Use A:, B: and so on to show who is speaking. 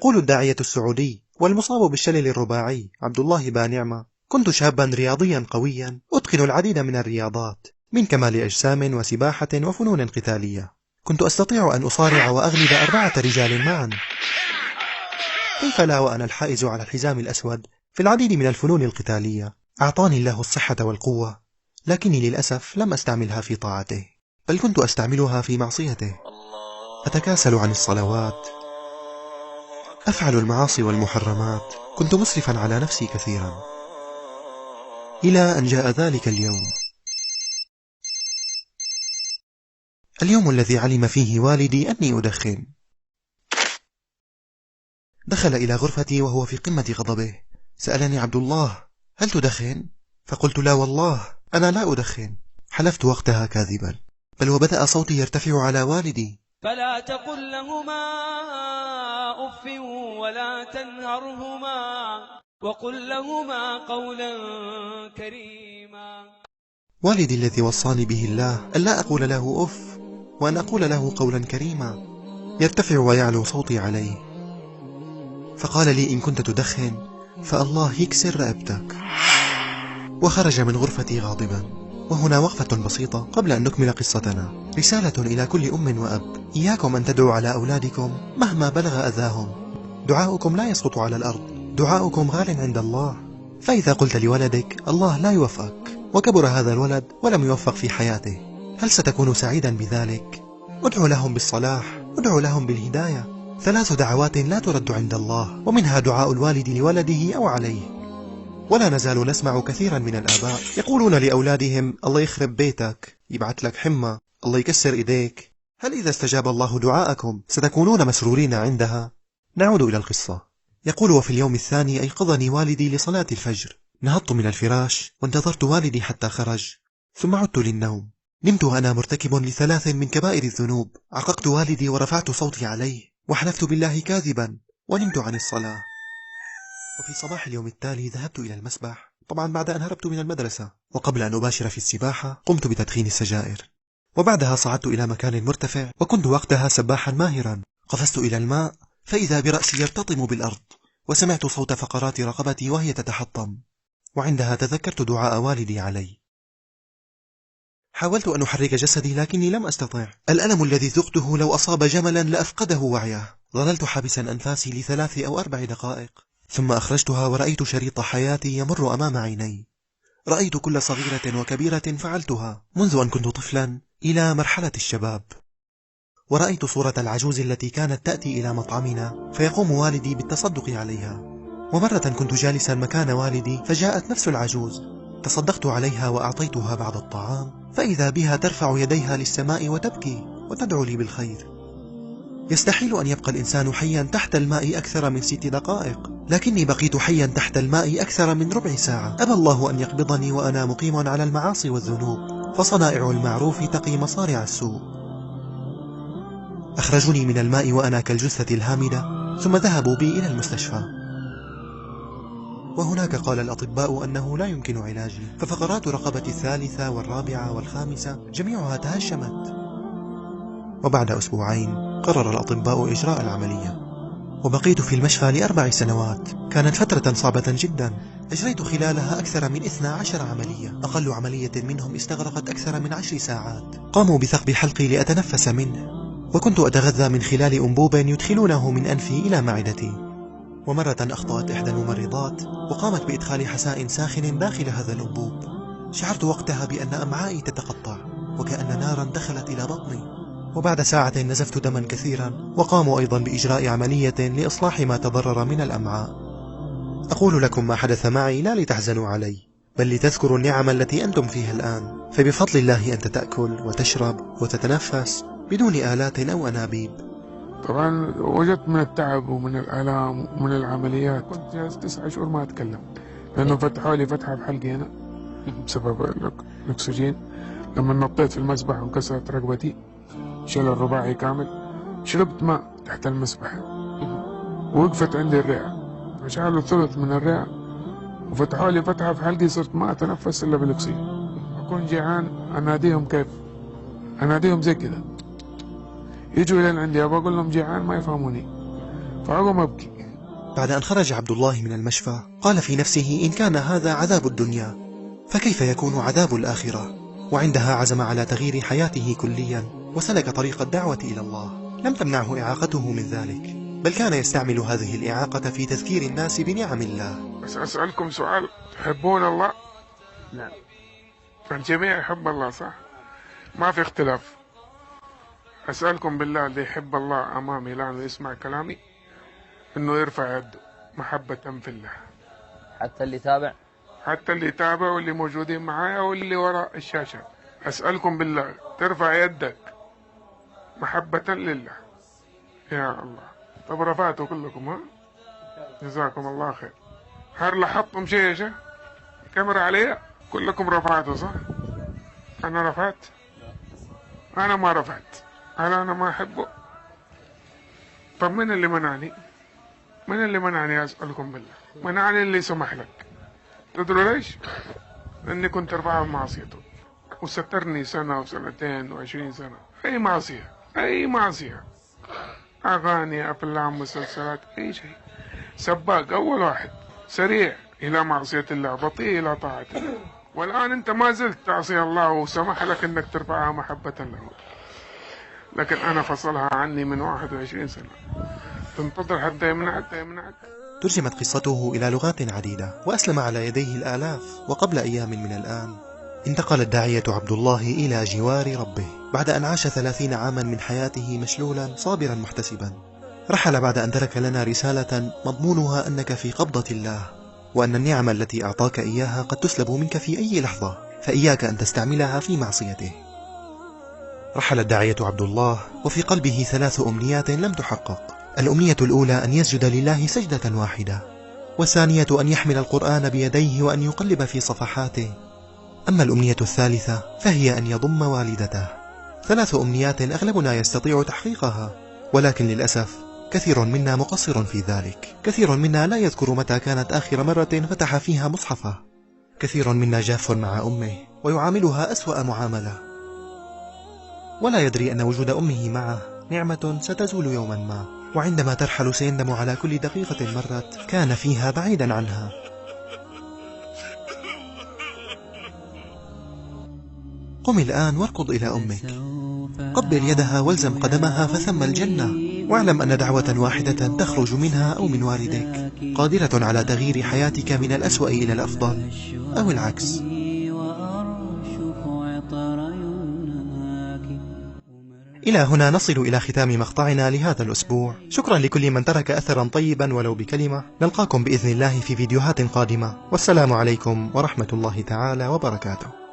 A: يقول الداعية السعودي والمصاب بالشلل الرباعي عبد الله بانعمة: كنت شابا رياضيا قويا أتقن العديد من الرياضات من كمال أجسام وسباحة وفنون قتالية. كنت أستطيع أن أصارع وأغلب 4 رجال معا. كيف لا وأنا الحائز على الحزام الأسود في العديد من الفنون القتالية؟ أعطاني الله الصحة والقوة، لكني للأسف لم أستعملها في طاعته، بل كنت أستعملها في معصيته. أتكاسل عن الصلوات، أفعل المعاصي والمحرمات، كنت مسرفا على نفسي كثيرا، إلى أن جاء ذلك اليوم الذي علم فيه والدي أني أدخن. دخل إلى غرفتي وهو في قمة غضبه. سألني: عبد الله، هل تدخن؟ فقلت: لا والله، أنا لا أدخن. حلفت وقتها كاذبا، بل وبدأ صوتي يرتفع على والدي:
B: فلا تقل لهما أف ولا تنهرهما وقل لهما قولا كريما.
A: والدي الذي وصاني به الله ألا أقول له أف وأن أقول له قولا كريما يرتفع ويعلو صوتي عليه. فقال لي: إن كنت تدخن فالله يكسر رقبتك. وخرج من غرفتي غاضبا. وهنا وقفة بسيطة قبل أن نكمل قصتنا. رسالة إلى كل أم وأب: إياكم أن تدعوا على أولادكم مهما بلغ أذاهم. دعاؤكم لا يسقط على الأرض، دعاؤكم غال عند الله. فإذا قلت لولدك الله لا يوفقك، وكبر هذا الولد ولم يوفق في حياته، هل ستكون سعيدا بذلك؟ ادعو لهم بالصلاح، ادعو لهم بالهداية. 3 دعوات لا ترد عند الله، ومنها دعاء الوالد لولده أو عليه. ولا نزال نسمع كثيرا من الآباء يقولون لأولادهم: الله يخرب بيتك، يبعث لك حمى، الله يكسر إيديك. هل إذا استجاب الله دعاءكم ستكونون مسرورين عندها؟ نعود إلى القصة. يقول: وفي اليوم الثاني أيقظني والدي لصلاة الفجر. نهضت من الفراش وانتظرت والدي حتى خرج، ثم عدت للنوم. نمت وأنا مرتكب ل3 من كبائر الذنوب. عققت والدي ورفعت صوتي عليه، وحلفت بالله كاذبا، ونمت عن الصلاة. وفي صباح اليوم التالي ذهبت إلى المسبح، طبعا بعد أن هربت من المدرسة. وقبل أن أباشر في السباحة قمت بتدخين السجائر، وبعدها صعدت إلى مكان مرتفع، وكنت وقتها سباحا ماهرا. قفزت إلى الماء فإذا برأسي يرتطم بالأرض، وسمعت صوت فقرات رقبتي وهي تتحطم، وعندها تذكرت دعاء والدي علي. حاولت أن أحرك جسدي لكني لم أستطع. الألم الذي ذقته لو أصاب جملا لأفقده وعيه. ظللت حابسا أنفاسي ل3 أو 4 دقائق، ثم أخرجتها ورأيت شريط حياتي يمر أمام عيني. رأيت كل صغيرة وكبيرة فعلتها منذ أن كنت طفلا إلى مرحلة الشباب. ورأيت صورة العجوز التي كانت تأتي إلى مطعمنا فيقوم والدي بالتصدق عليها. ومرة كنت جالسا مكان والدي فجاءت نفس العجوز، تصدقت عليها وأعطيتها بعض الطعام، فإذا بها ترفع يديها للسماء وتبكي وتدعو لي بالخير. يستحيل أن يبقى الإنسان حيا تحت الماء أكثر من 6 دقائق، لكني بقيت حيا تحت الماء أكثر من ربع ساعة. أبى الله أن يقبضني وأنا مقيم على المعاصي والذنوب، فصنائع المعروف تقي مصارع السوء. أخرجوني من الماء وأنا كالجثة الهامدة، ثم ذهبوا بي إلى المستشفى. وهناك قال الأطباء أنه لا يمكن علاجي، ففقرات رقبتي 3 و4 و5 جميعها تهشمت. وبعد 2 أسبوع قرر الأطباء إجراء العملية، وبقيت في المشفى ل4 سنوات. كانت فترة صعبة جدا، أجريت خلالها أكثر من 12 عملية، أقل عملية منهم استغرقت أكثر من 10 ساعات. قاموا بثقب حلقي لأتنفس منه، وكنت أتغذى من خلال أنبوب يدخلونه من أنفي إلى معدتي. ومرة أخطأت إحدى الممرضات وقامت بإدخال حساء ساخن داخل هذا الأنبوب. شعرت وقتها بأن أمعائي تتقطع، وكأن نارا دخلت إلى بطني. وبعد ساعة نزفت دما كثيرا، وقاموا أيضا بإجراء عملية لإصلاح ما تضرر من الأمعاء. أقول لكم ما حدث معي لا لتحزنوا علي، بل لتذكروا النعم التي أنتم فيها الآن. فبفضل الله أنت تأكل وتشرب وتتنفس بدون آلات أو أنابيب.
C: طبعا وجدت من التعب ومن الآلام ومن العمليات، كنت جالس 9 شهور ما أتكلم، لأنه فتحوا لي فتحة بحلقي هنا بسبب الأكسجين. لما نطيت في المسبح وانكسرت رقبتي، شل الرباعي كامل، شربت ماء تحت المسبح ووقفت عندي الرئة، فشالوا 1/3 من الرئة وفتحوا لي فتحة في حلقي، صرت ما أتنفس إلا بالأكسجين. أكون جيعان أناديهم، كيف أناديهم زي كذا، يجوا إلى عندي أبغى أقول لهم جيعان ما يفهموني، فأقوم أبكي
A: بعد أن خرج عبد الله من المشفى قال في نفسه: إن كان هذا عذاب الدنيا فكيف يكون عذاب الآخرة؟ وعندها عزم على تغيير حياته كليا وسلك طريق الدعوة إلى الله. لم تمنعه إعاقته من ذلك، بل كان يستعمل هذه الإعاقة في تذكير الناس بنعم الله.
C: بس أسألكم سؤال، تحبون الله؟
D: نعم.
C: فالجميع يحب الله صح؟ ما في اختلاف. أسألكم بالله، اللي يحب الله أمامي الآن ويسمع كلامي إنه يرفع يده محبة في الله.
D: حتى اللي تابع؟
C: حتى اللي تابع واللي موجودين معايا واللي وراء الشاشة. أسألكم بالله ترفع يدك محبة لله. يا الله. طب رفعتوا كلكم؟ ها؟ جزاكم الله خير. هل لاحظتم شيء يا شيخ؟ كاميرا عليا؟ كلكم رفعتوا صح؟ أنا رفعت؟ أنا ما رفعت. هل أنا ما أحبه؟ طب من اللي منعني؟ من اللي منعني؟ أسألكم بالله. منعني اللي سمح لك. تدروا ليش؟ لأني كنت أرفعه بمعصيته وسترني سنة وسنتين و20 سنة. أي معصية، أي معصية، أغاني، أفلام، مسلسلات، أي شيء. سباق أول واحد، سريع إلى معصية الله، بطيء إلى طاعة الله. والآن أنت ما زلت تعصي الله وسمح لك أنك ترفعها محبة له، لكن أنا فصلها عني من 21 سنة. تنتظر حتى يمنعك.
A: ترجمت قصته إلى لغات عديدة وأسلم على يديه الآلاف. وقبل أيام من الآن انتقل الداعية عبد الله إلى جوار ربه بعد أن عاش 30 عاما من حياته مشلولا صابرا محتسبا. رحل بعد أن ترك لنا رسالة مضمونها أنك في قبضة الله، وأن النعم التي أعطاك إياها قد تسلب منك في أي لحظة، فإياك أن تستعملها في معصيته. رحل الداعية عبد الله وفي قلبه 3 أمنيات لم تحقق. الأمنية الأولى أن يسجد لله سجدة واحدة، والثانية أن يحمل القرآن بيديه وأن يقلب في صفحاته. أما الأمنية الثالثة فهي أن يضم والدته. 3 أمنيات أغلبنا يستطيع تحقيقها، ولكن للأسف كثير منا مقصر في ذلك. كثير منا لا يذكر متى كانت آخر مرة فتح فيها مصحفه. كثير منا جاف مع أمه ويعاملها أسوأ معاملة، ولا يدري أن وجود أمه معه نعمة ستزول يوما ما، وعندما ترحل سيندم على كل دقيقة مرت كان فيها بعيدا عنها. قم الآن واركض إلى أمك، قبل يدها والزم قدمها فثم الجنة، واعلم أن دعوة واحدة تخرج منها أو من والديك قادرة على تغيير حياتك من الأسوأ إلى الأفضل أو العكس. إلى هنا نصل إلى ختام مقطعنا لهذا الأسبوع. شكرا لكل من ترك أثرا طيبا ولو بكلمة. نلقاكم بإذن الله في فيديوهات قادمة، والسلام عليكم ورحمة الله تعالى وبركاته.